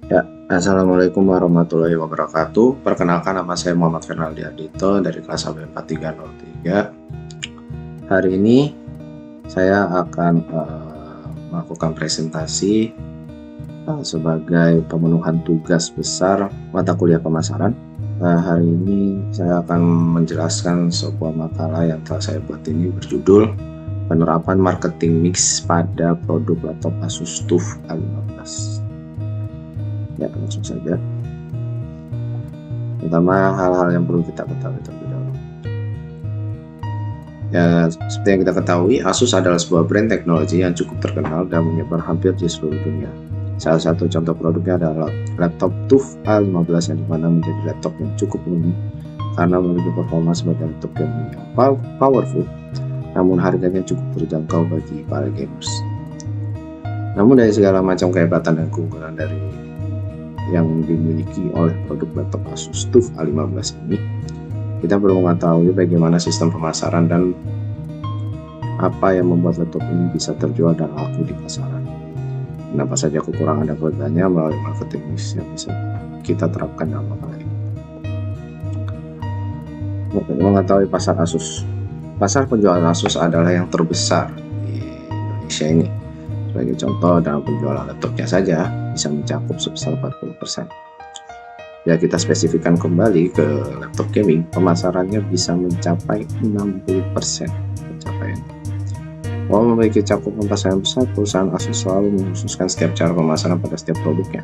Ya, Assalamualaikum warahmatullahi wabarakatuh. Perkenalkan, nama saya Muhammad Fernaldi Ardito dari kelas AB4303. Hari ini saya akan melakukan presentasi sebagai pemenuhan tugas besar mata kuliah pemasaran. Hari ini saya akan menjelaskan sebuah makalah yang telah saya buat ini berjudul Penerapan Marketing Mix pada Produk Laptop Asus TUF A15. Ya, langsung saja. Pertama, hal-hal yang perlu kita ketahui terlebih dahulu. Ya, seperti yang kita ketahui, Asus adalah sebuah brand teknologi yang cukup terkenal dan menyebar hampir di seluruh dunia. Salah satu contoh produknya adalah laptop TUF A15 yang dimana menjadi laptop yang cukup unik karena memiliki performa sebagai laptop gaming yang powerful, namun harganya cukup terjangkau bagi para gamers. Namun dari segala macam kehebatan dan keunggulan dari yang dimiliki oleh produk laptop Asus TUF A15 ini, kita perlu mengetahui bagaimana sistem pemasaran dan apa yang membuat laptop ini bisa terjual dan laku di pasaran. Kenapa saja kekurangan dan kelebihannya melalui marketing mix yang bisa kita terapkan dalam makalah ini. Mengetahui pasar Asus. Pasar penjualan Asus adalah yang terbesar di Indonesia ini. Sebagai contoh, dalam penjualan laptopnya saja bisa mencakup sebesar 40%. Ya, kita spesifikkan kembali ke laptop gaming, pemasarannya bisa mencapai 60% pencapaian. Walau memiliki cakupan pasar yang besar, perusahaan Asus selalu mengkhususkan setiap cara pemasaran pada setiap produknya.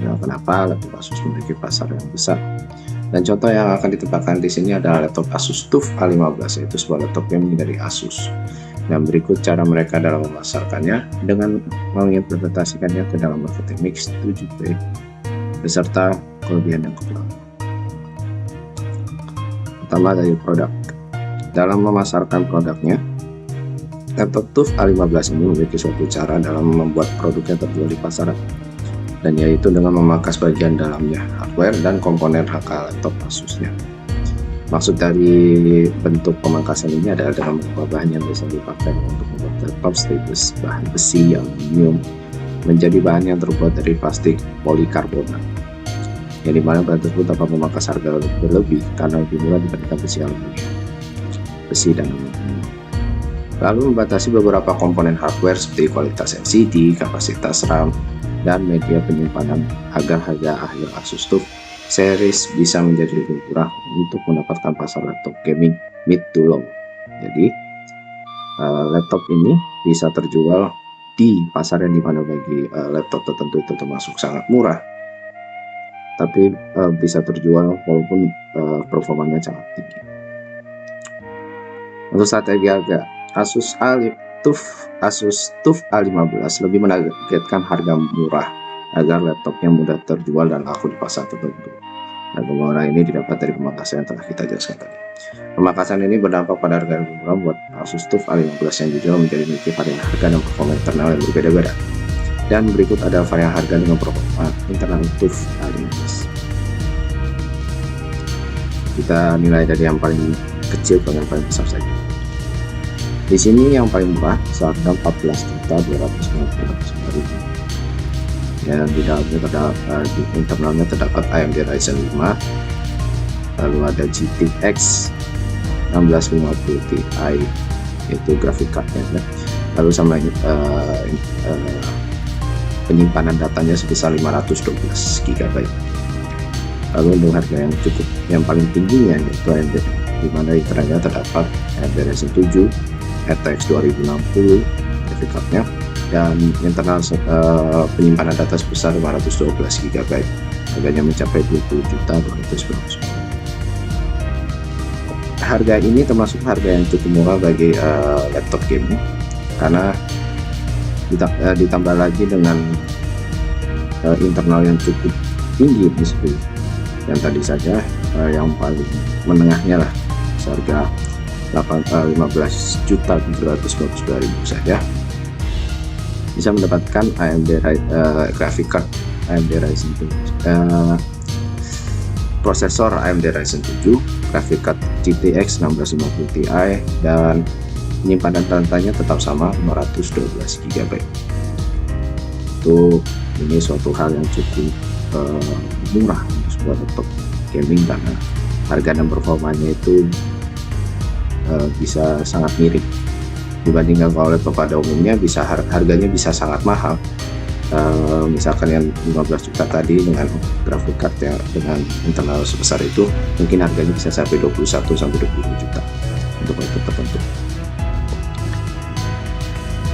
Nah, kenapa laptop Asus memiliki pasar yang besar? Dan contoh yang akan ditebakkan di sini adalah laptop Asus TUF A15, yaitu sebuah laptop gaming dari Asus. Dan berikut cara mereka dalam memasarkannya dengan mengimplementasikannya ke dalam marketing mix 7P beserta kelebihan dan kekurangan. Pertama, dari produk. Dalam memasarkan produknya, laptop TUF A15 ini memiliki suatu cara dalam membuat produknya terjual di pasaran, dan yaitu dengan memangkas bagian dalamnya, hardware dan komponen HK laptop Asusnya. Maksud dari bentuk pemangkasan ini adalah dengan mengubah bahan yang biasa dipakai untuk membuat laptop seperti bahan besi, aluminium, menjadi bahan yang terbuat dari plastik polikarbonat, yang dimana bahan tersebut dapat memangkas harga berlebih karena lebih murah dibandingkan besi dan aluminium. Lalu membatasi beberapa komponen hardware seperti kualitas LCD, kapasitas RAM, dan media penyimpanan agar harga akhir Asus TUF series bisa menjadi lebih murah untuk mendapatkan pasar laptop gaming mid to low. Jadi laptop ini bisa terjual di pasar yang dimana bagi laptop tertentu itu termasuk sangat murah, tapi bisa terjual walaupun performanya sangat tinggi. Untuk strategi harga, Asus TUF A15 lebih menargetkan harga murah agar laptopnya mudah terjual dan laku di pasar tertentu. Dan kemurahan ini didapat dari pemangkasan yang telah kita jelaskan tadi. Pemangkasan ini berdampak pada harga yang murah buat Asus TUF A15 yang dijual menjadi memiliki varian harga dan performa internal yang berbeda-beda. Dan berikut ada varian harga dengan performa internal TUF A15. Kita nilai dari yang paling kecil ke yang paling besar saja. Di sini yang paling murah seharga 14.299.000. Dan di dalamnya terdapat di internalnya terdapat AMD Ryzen 5, lalu ada GTX 1650 Ti yaitu grafik cardnya, lalu sama penyimpanan datanya sebesar 512 GB. Lalu untuk harga yang paling tingginya yaitu AMD, di mana internalnya terdapat AMD Ryzen 7 RTX 2060 grafik cardnya, dan internal penyimpanan data sebesar 512 GB. Harganya mencapai 20.290.000. Harga ini termasuk harga yang cukup murah bagi laptop gaming karena ditambah lagi dengan internal yang cukup tinggi seperti yang tadi saja, yang paling menengahnya lah seharga 15.792.000 saja bisa mendapatkan AMD graphic card AMD Ryzen 7, prosesor AMD Ryzen 7, graphic card GTX 1650 Ti, dan penyimpanan datanya tetap sama 512 GB. Untuk ini suatu hal yang cukup murah untuk sebuah laptop gaming, karena harga dan performanya itu bisa sangat mirip dibandingkan kalau laptop pada umumnya bisa harganya bisa sangat mahal. Misalkan yang 15 juta tadi dengan graphic card yang dengan internal sebesar itu mungkin harganya bisa sampai 21 sampai 22 juta untuk laptop tertentu.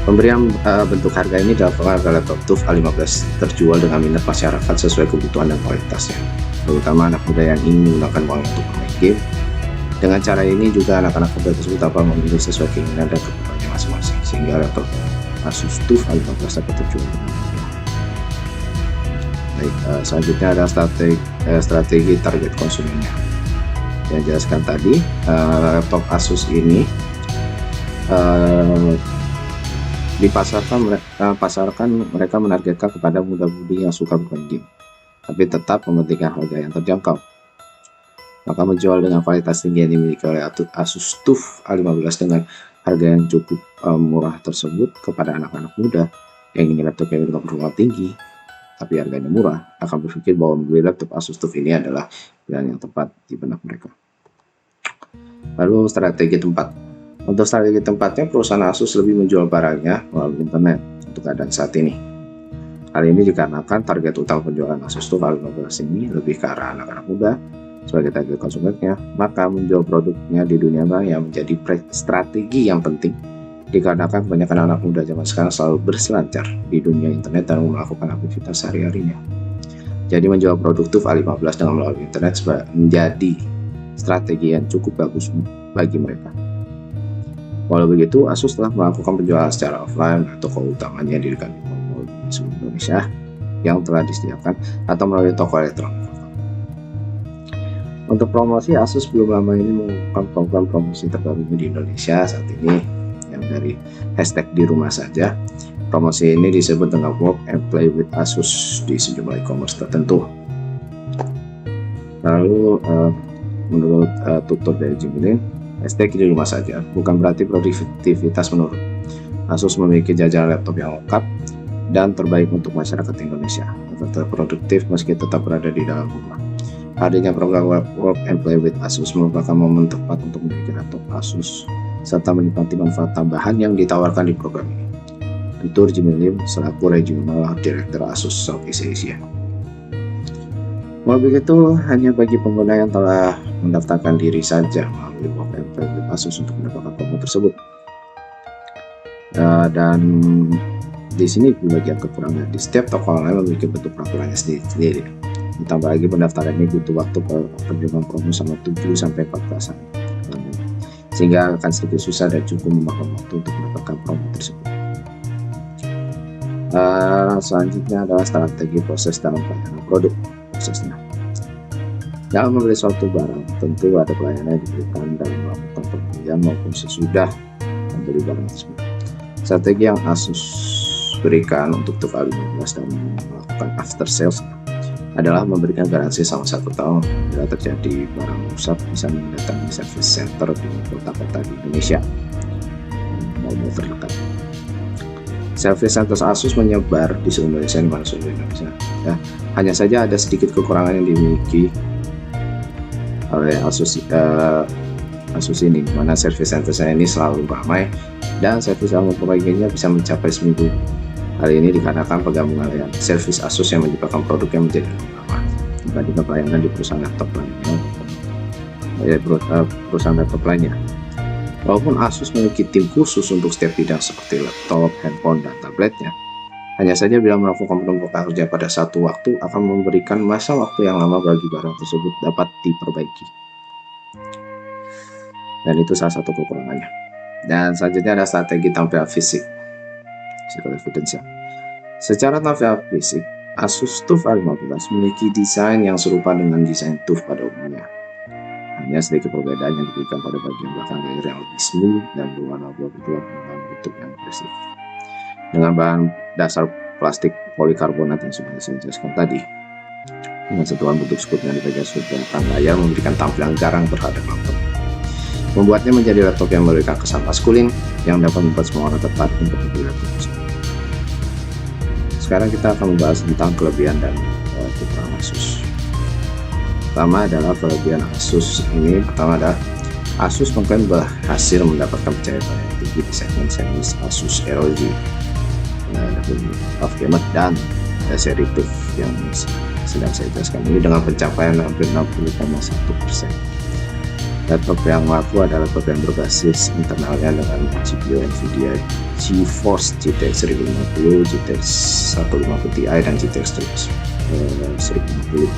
Pemberian bentuk harga ini dilakukan agar laptop TUF A15 terjual dengan minat masyarakat sesuai kebutuhan dan kualitasnya, terutama anak muda yang ingin menggunakan uang untuk bermain game. Dengan cara ini juga anak-anak muda tersebut dapat memilih sesuai keinginan dan kebutuhannya masing-masing, sehingga laptop Asus TUF A15 dapat terjual dengan mudah. Baik, selanjutnya ada strategi target konsumennya. Yang jelaskan tadi, laptop Asus ini dipasarkan mereka menargetkan kepada muda-mudi yang suka bermain game, tapi tetap mementingkan harga yang terjangkau. Maka menjual dengan kualitas tinggi yang dimiliki oleh Asus TUF A15 dengan harga yang cukup murah tersebut kepada anak-anak muda yang ingin laptop yang dengan performa tinggi tapi harganya murah, akan berpikir bahwa membeli laptop Asus TUF ini adalah pilihan yang tepat di benak mereka. Lalu strategi tempat. Untuk strategi tempatnya, perusahaan Asus lebih menjual barangnya melalui internet untuk keadaan saat ini. Hal ini dikarenakan target utama penjualan Asus TUF A15 ini lebih ke arah anak-anak muda sebagai target konsumennya, maka menjual produknya di dunia maya menjadi strategi yang penting dikarenakan kebanyakan anak muda zaman sekarang selalu berselancar di dunia internet dan melakukan aktivitas sehari-harinya. Jadi menjual produk TUF A15 dengan melalui internet menjadi strategi yang cukup bagus bagi mereka. Walau begitu, Asus telah melakukan penjualan secara offline atau toko utamanya didirikan di mall di seluruh Indonesia yang telah disediakan atau melalui toko elektronik. Untuk promosi, Asus belum lama ini mengumumkan program promosi terbarunya di Indonesia saat ini yang dari hashtag di rumah saja. Promosi ini disebut dengan Work and Play with Asus di sejumlah e-commerce tertentu. Lalu menurut tutur dari Jimmy, hashtag di rumah saja bukan berarti produktivitas menurun. Asus memiliki jajaran laptop yang lengkap dan terbaik untuk masyarakat Indonesia agar tetap produktif meski tetap berada di dalam rumah. Adanya program Work and Play with Asus merupakan momen tepat untuk memiliki laptop Asus serta menikmati manfaat tambahan yang ditawarkan di program ini. Tutur Jimmy Lim selaku Regional Director Asus Southeast Asia. Walau begitu, hanya bagi pengguna yang telah mendaftarkan diri saja melalui Work and Play with Asus untuk mendapatkan promo tersebut. Dan di sini bagian kekurangan, di setiap toko online memiliki bentuk peraturannya sendiri. Ditambah lagi pendaftaran ini butuh waktu penerimaan promo sama 7-14 hari, sehingga akan sedikit susah dan cukup memakan waktu untuk mendapatkan promo tersebut. Selanjutnya adalah strategi proses dalam pelayanan produk. Prosesnya dalam membeli suatu barang, tentu ada pelayanan yang diberikan dalam melakukan pembelian maupun sesudah membeli barang tersebut. Strategi yang Asus berikan untuk TUF A15 dan melakukan after sales adalah memberikan garansi selama 1 tahun. Bila terjadi barang rusak, bisa mendatangi service center di kota-kota di Indonesia mau terdekat. Service center Asus menyebar di seluruh Indonesia, di mana seluruh Indonesia. Ya, hanya saja ada sedikit kekurangan yang dimiliki oleh Asus ini, mana service center saya ini selalu ramai dan servis yang memperbaikinya bisa mencapai seminggu. Hal ini dikarenakan penggabungan layanan servis Asus yang menyebabkan produknya menjadi lebih lama dibandingkan pelayanan di perusahaan laptop lainnya. Walaupun Asus memiliki tim khusus untuk setiap bidang seperti laptop, handphone, dan tabletnya, hanya saja bila melakukan penumpukan kerja pada satu waktu akan memberikan masa waktu yang lama bagi barang tersebut dapat diperbaiki. Dan itu salah satu kekurangannya. Dan selanjutnya ada strategi tampilan fisik. Secara tampilan fisik, Asus TUF A15 memiliki desain yang serupa dengan desain TUF pada umumnya. Hanya sedikit perbedaan yang diberikan pada bagian belakang layar yang lebih smooth dan berwarna abu-abu dengan bentuk yang agresif. Dengan bahan dasar plastik polikarbonat yang sudah saya jelaskan tadi, dengan sentuhan bentuk scoop yang di bagian sudut belakang layar memberikan tampilan garang terhadap laptop, membuatnya menjadi laptop yang memberikan kesan maskulin yang dapat membuat semua orang tertarik untuk membeli laptop tersebut. Sekarang kita akan membahas tentang kelebihan dan kekurangan Asus. Pertama adalah kelebihan Asus ini. Pertama adalah Asus mengklaim berhasil mendapatkan pencapaian yang tinggi di segmen series Asus ROG of Gamer dan seri TUF yang sedang saya jelaskan ini dengan pencapaian hampir 60,1%. Laptop yang laku adalah laptop yang berbasis internalnya dengan GPU Nvidia GeForce GTX 1050, GTX 150 Ti dan GTX 1050.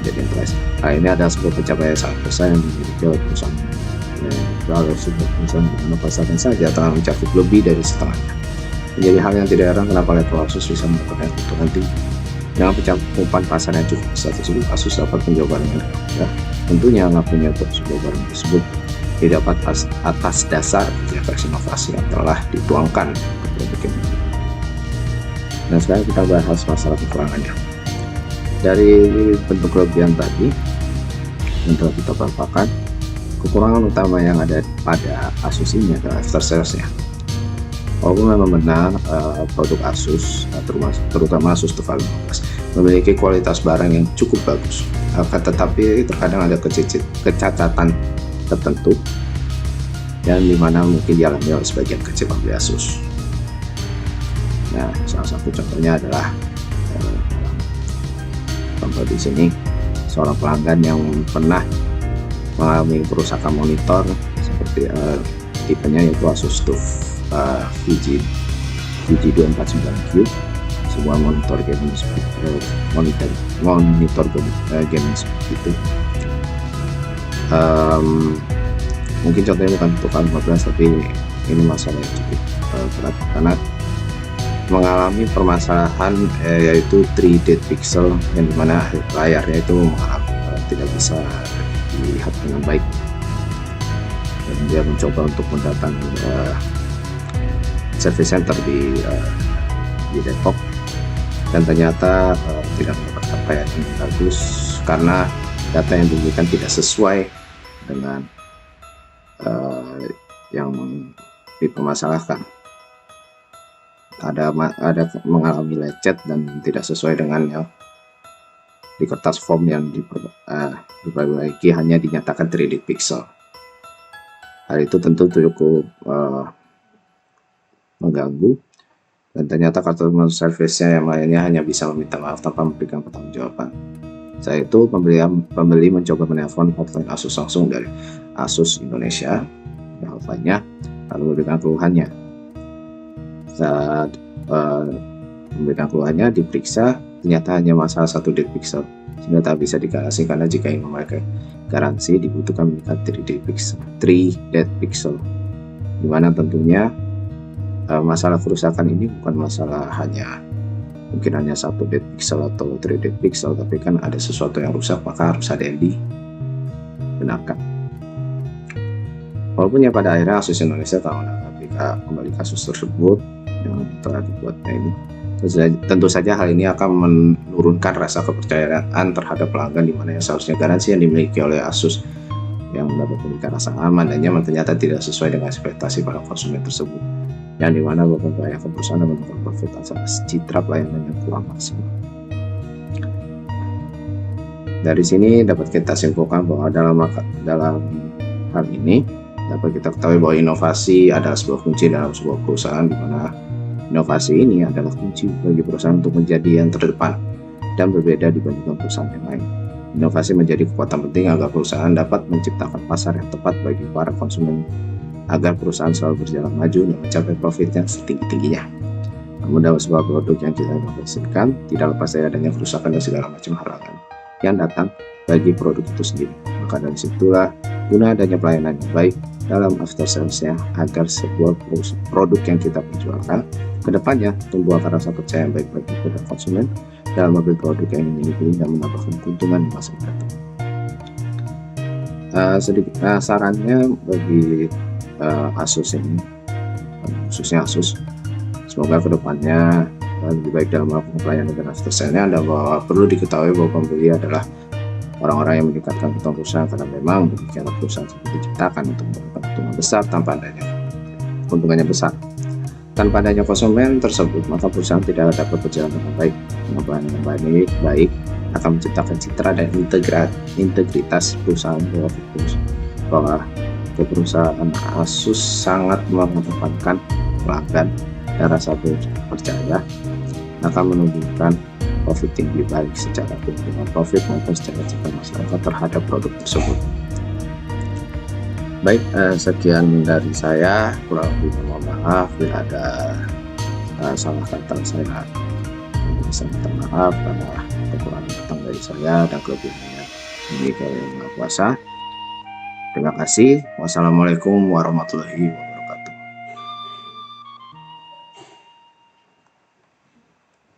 Jadi enterprise. Ini adalah sebuah pencapaian yang sangat besar yang dimiliki oleh perusahaan. Kalau sebuah perusahaan dengan pasarnya saja telah mencakup lebih dari setengahnya. Menjadi hal yang tidak heran kenapa laptop Asus bisa mendapatkan keuntungan tinggi. Dengan pencakupan pasar yang cukup besar tersebut, Asus dapat menjual barang yang mudah. Tentunya ngakunya untuk sebuah barang tersebut didapat atas dasar kerja keras inovasi yang telah dituangkan ke produk ini. Nah, sekarang kita bahas masalah kekurangannya. Dari bentuk kelebihan tadi yang telah kita paparkan, kekurangan utama yang ada pada Asus ini adalah after sales-nya. Walaupun memang benar produk Asus, terutama Asus TUF A15 memiliki kualitas barang yang cukup bagus, tetapi terkadang ada kecacatan tertentu yang dimana mungkin dialami oleh sebagian kecil pembeli Asus. Nah, salah satu contohnya adalah contoh di sini seorang pelanggan yang pernah mengalami kerusakan monitor seperti tipenya yaitu Asus TUF VG249Q, sebuah monitor gaming gaming seperti itu. Mungkin contohnya bukan TUF A15, tapi ini masalah yang cukup berat karena mengalami permasalahan yaitu 3D pixel yang dimana layarnya itu tidak bisa dilihat dengan baik, dan dia mencoba untuk mendatangi service center di Depok, dan ternyata tidak mendapatkan pelayanan yang bagus karena data yang diberikan tidak sesuai dengan yang dipermasalahkan. Ada mengalami lecet dan tidak sesuai dengan yang di kertas form yang diperbaiki, hanya dinyatakan 3D pixel. Hal itu tentu cukup mengganggu, dan ternyata customer service-nya yang lainnya hanya bisa meminta maaf tanpa memberikan pertanggungjawaban. Saat itu pembeli mencoba menelpon hotline Asus langsung dari Asus Indonesia, hotline-nya, lalu memberikan keluhannya. Saat memberikan keluhannya diperiksa, ternyata hanya masalah 1 dead pixel, sehingga tak bisa digarasi karena jika ingin memakai garansi dibutuhkan memiliki 3 dead pixel, dimana tentunya masalah kerusakan ini bukan masalah mungkin hanya 1 dead pixel atau 3 dead pixel, tapi kan ada sesuatu yang rusak, maka harus ada yang dibenarkan. Walaupun ya pada akhirnya Asus Indonesia telah kembali kasus tersebut yang telah dibuatnya ini. Tentu saja hal ini akan menurunkan rasa kepercayaan terhadap pelanggan, di mana yang seharusnya garansi yang dimiliki oleh Asus yang dapat memberikan rasa aman dan nyaman ternyata tidak sesuai dengan ekspektasi para konsumen tersebut, yang dimana beberapa perusahaan menemukan profit atas citra pelayanan yang kurang maksimal. Dari sini dapat kita simpulkan bahwa dalam hal ini dapat kita ketahui bahwa inovasi adalah sebuah kunci dalam sebuah perusahaan, di mana inovasi ini adalah kunci bagi perusahaan untuk menjadi yang terdepan dan berbeda dibandingkan perusahaan yang lain. Inovasi menjadi kekuatan penting agar perusahaan dapat menciptakan pasar yang tepat bagi para konsumen, agar perusahaan selalu berjalan maju dan mencapai profit yang setinggi-tingginya. Namun dalam sebuah produk yang kita inovasikan, tidak lepas dari adanya kerusakan dan segala macam halangan yang datang bagi produk itu sendiri. Maka dari situlah guna adanya pelayanan yang baik dalam after sales-nya, agar sebuah produk yang kita perjualkan kedepannya tumbuh akar rasa percaya yang baik bagi kepada konsumen dalam mobil produk yang ingin dibeli dan menambahkan keuntungan di masa mendatang. Sedikit sarannya bagi Asus ini, khususnya Asus, semoga kedepannya lebih baik dalam melakukan pelayanan dan after sales-nya. Dan bahwa perlu diketahui bahwa pembeli adalah orang-orang yang meningkatkan keuntungan perusahaan, karena memang demikianlah perusahaan seperti diciptakan untuk mendapatkan keuntungan besar tanpa adanya keuntungannya besar. Tanpa adanya konsumen tersebut, maka perusahaan tidak dapat berjalan dengan baik. Pengembangan yang baik akan menciptakan citra dan integritas perusahaan bahwa perusahaan Asus sangat mengedepankan pelanggan dan rasa percaya akan menumbuhkan profit tinggi baik secara keuntungan profit maupun secara citra masyarakat terhadap produk tersebut. Baik, sekian dari saya, kurang lebih mohon maaf bila ada salah kata saya. Saya minta maaf karena kekurangan datang dari saya dan kelebihannya ini Yang Maha Kuasa. Terima kasih. Wassalamualaikum warahmatullahi wabarakatuh.